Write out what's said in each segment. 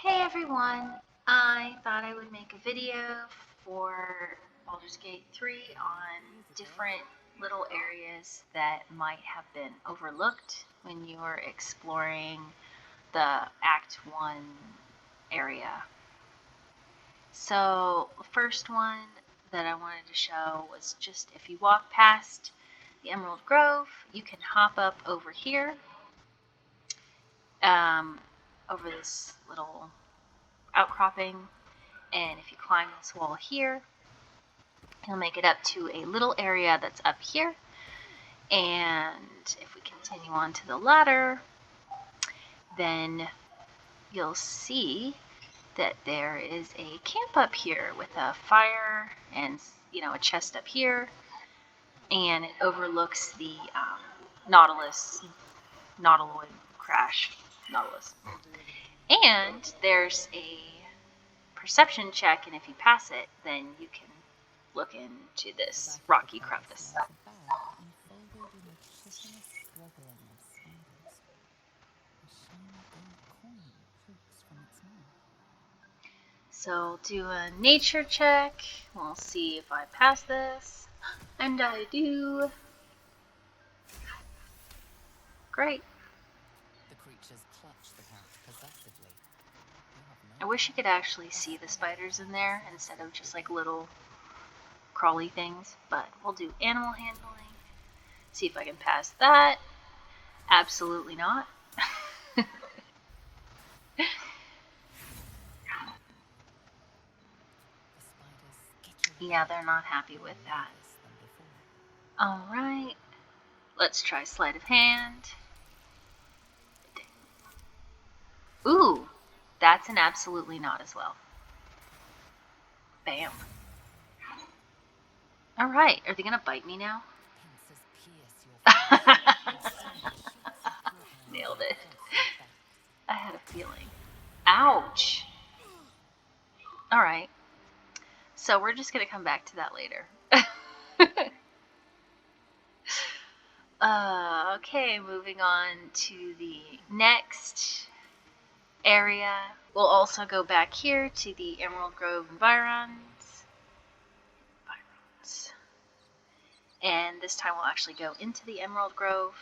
Hey everyone! I thought I would make a video for Baldur's Gate 3 on different little areas that might have been overlooked when you were exploring the Act 1 area. So the first one that I wanted to show was just if you walk past the Emerald Grove, you can hop up over here, over this little outcropping, and if you climb this wall here, you'll make it up to a little area that's up here. And if we continue on to the ladder, then you'll see that there is a camp up here with a fire and a chest up here, and it overlooks the Nautiloid crash. Nautilus. And there's a perception check, and if you pass it, then you can look into this rocky crevice. So do a nature check. We'll see if I pass this. And I do. Great. The creatures clutch the cat possessively. I wish you could actually see the spiders in there instead of just like little crawly things. But we'll do animal handling. See if I can pass that. Absolutely not. Yeah, they're not happy with that. Alright. Let's try sleight of hand. Ooh, that's an absolutely not as well. Bam. Alright, are they gonna bite me now? Nailed it. I had a feeling. Ouch. Alright. So we're just gonna come back to that later. Okay, moving on to the next area. We'll also go back here to the Emerald Grove environs. And this time we'll actually go into the Emerald Grove.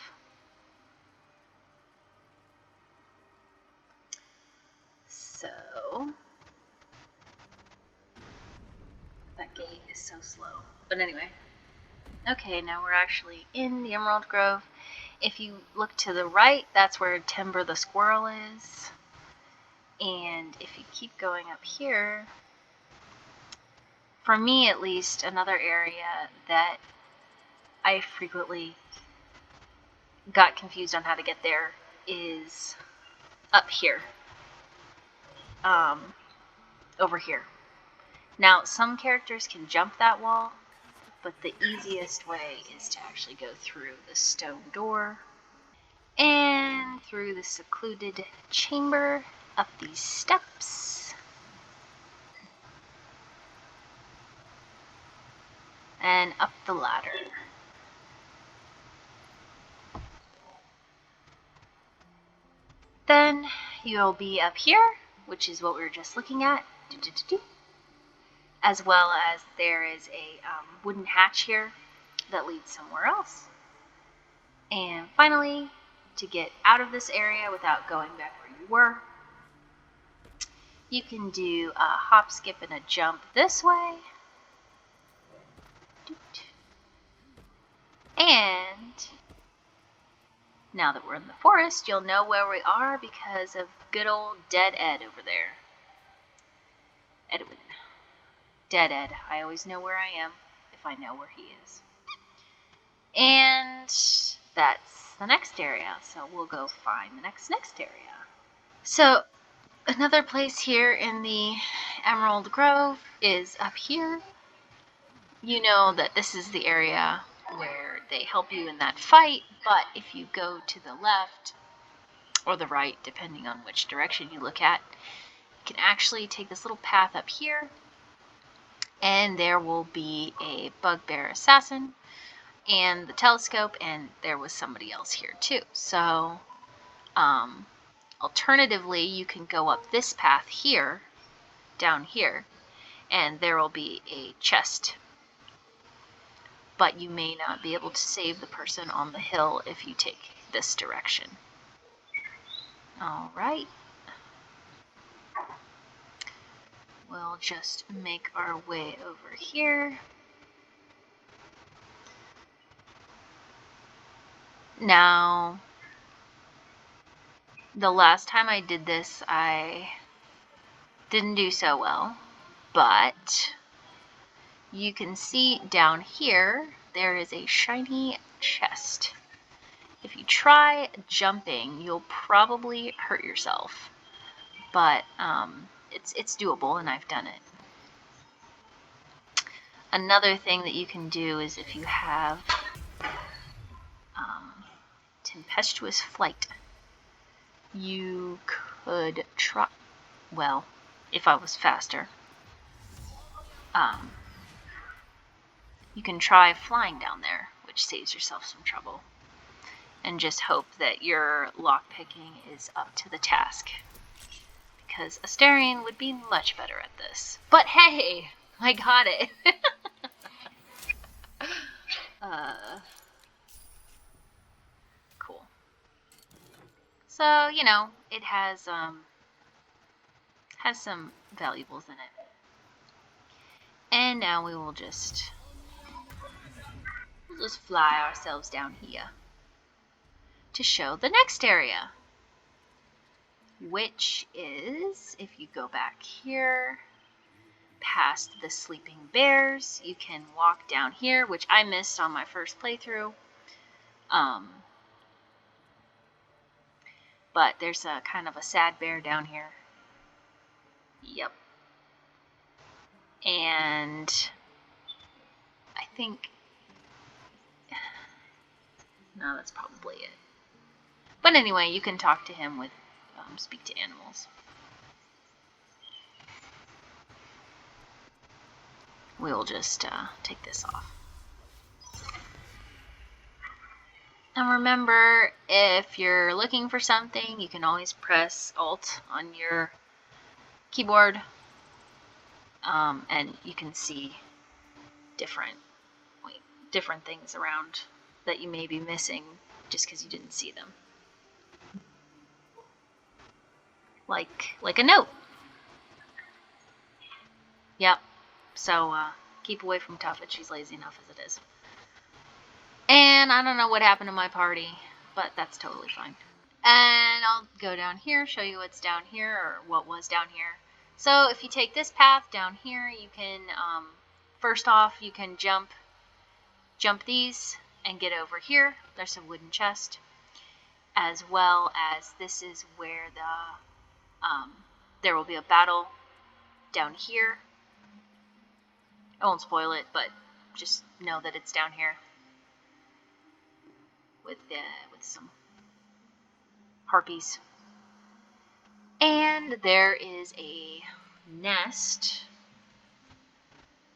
So that gate is so slow. But anyway. Okay, now we're actually in the Emerald Grove. If you look to the right, that's where Timber the Squirrel is. And if you keep going up here, for me at least, another area that I frequently got confused on how to get there is up here. Over here. Now, some characters can jump that wall, but the easiest way is to actually go through the stone door and through the secluded chamber, up these steps, and up the ladder. Then you'll be up here, which is what we were just looking at, as well as there is a wooden hatch here that leads somewhere else. And finally, to get out of this area without going back where you were, you can do a hop, skip, and a jump this way. And now that we're in the forest, you'll know where we are because of good old Dead Ed over there. Edwin. Dead Ed. I always know where I am if I know where he is. And that's the next area, so we'll go find the next area. So another place here in the Emerald Grove is up here. You know that this is the area where they help you in that fight, but if you go to the left or the right, depending on which direction you look at, you can actually take this little path up here, and there will be a bugbear assassin and the telescope, and there was somebody else here too. So Alternatively, you can go up this path here, down here, and there will be a chest. But you may not be able to save the person on the hill if you take this direction. Alright. We'll just make our way over here. Now, the last time I did this, I didn't do so well, but you can see down here, there is a shiny chest. If you try jumping, you'll probably hurt yourself, but it's doable, and I've done it. Another thing that you can do is if you have tempestuous flight, you could try, well, if I was faster, you can try flying down there, which saves yourself some trouble, and just hope that your lockpicking is up to the task, because Astarion would be much better at this. But hey, I got it. Cool. So, you know, it has some valuables in it. And now we will just fly ourselves down here to show the next area, which is, if you go back here past the sleeping bears, you can walk down here, which I missed on my first playthrough. But there's a kind of a sad bear down here. Yep. And I think, no, that's probably it. But anyway, you can talk to him with speak to animals. We'll just take this off. And remember, if you're looking for something, you can always press Alt on your keyboard, and you can see different things around that you may be missing just because you didn't see them. Like a note. Yep. So keep away from Tuffet. She's lazy enough as it is. And I don't know what happened to my party, but that's totally fine. And I'll go down here, show you what's down here, or what was down here. So if you take this path down here, you can, first off, you can jump these and get over here. There's a wooden chest. As well as this is where there will be a battle down here. I won't spoil it, but just know that it's down here with some harpies. And there is a nest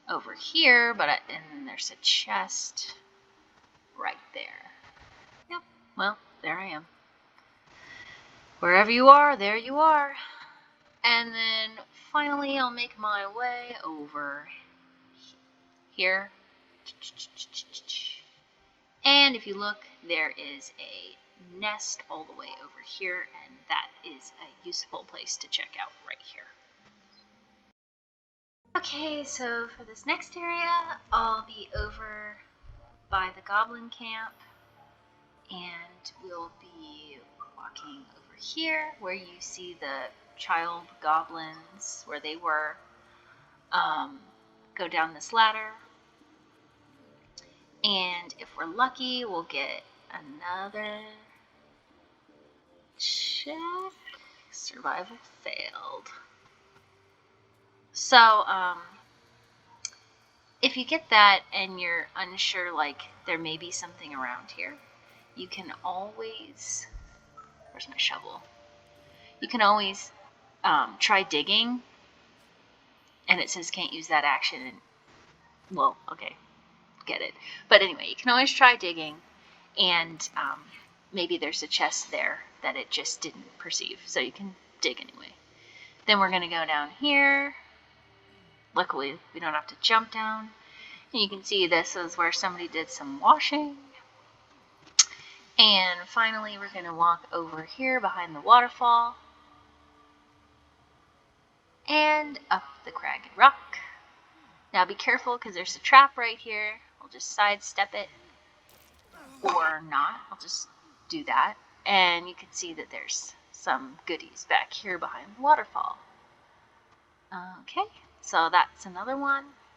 over here, and then there's a chest right there. Yep. Well, there I am. Wherever you are, there you are. And then finally, I'll make my way over here. And if you look, there is a nest all the way over here, and that is a useful place to check out right here. Okay, so for this next area, I'll be over by the goblin camp, and we'll be walking over here where you see the child goblins, where they were. Go down this ladder, and if we're lucky, we'll get another check. Survival failed. So, if you get that and you're unsure, like, there may be something around here, you can always, where's my shovel? You can always try digging, and it says can't use that action, and, well, okay, get it. But anyway, you can always try digging, and maybe there's a chest there that it just didn't perceive. So you can dig anyway. Then we're going to go down here. Luckily, we don't have to jump down. And you can see this is where somebody did some washing. And finally, we're going to walk over here behind the waterfall. And up the cragged rock. Now be careful because there's a trap right here. I'll just sidestep it. Or not. I'll just do that. And you can see that there's some goodies back here behind the waterfall. Okay, so that's another one.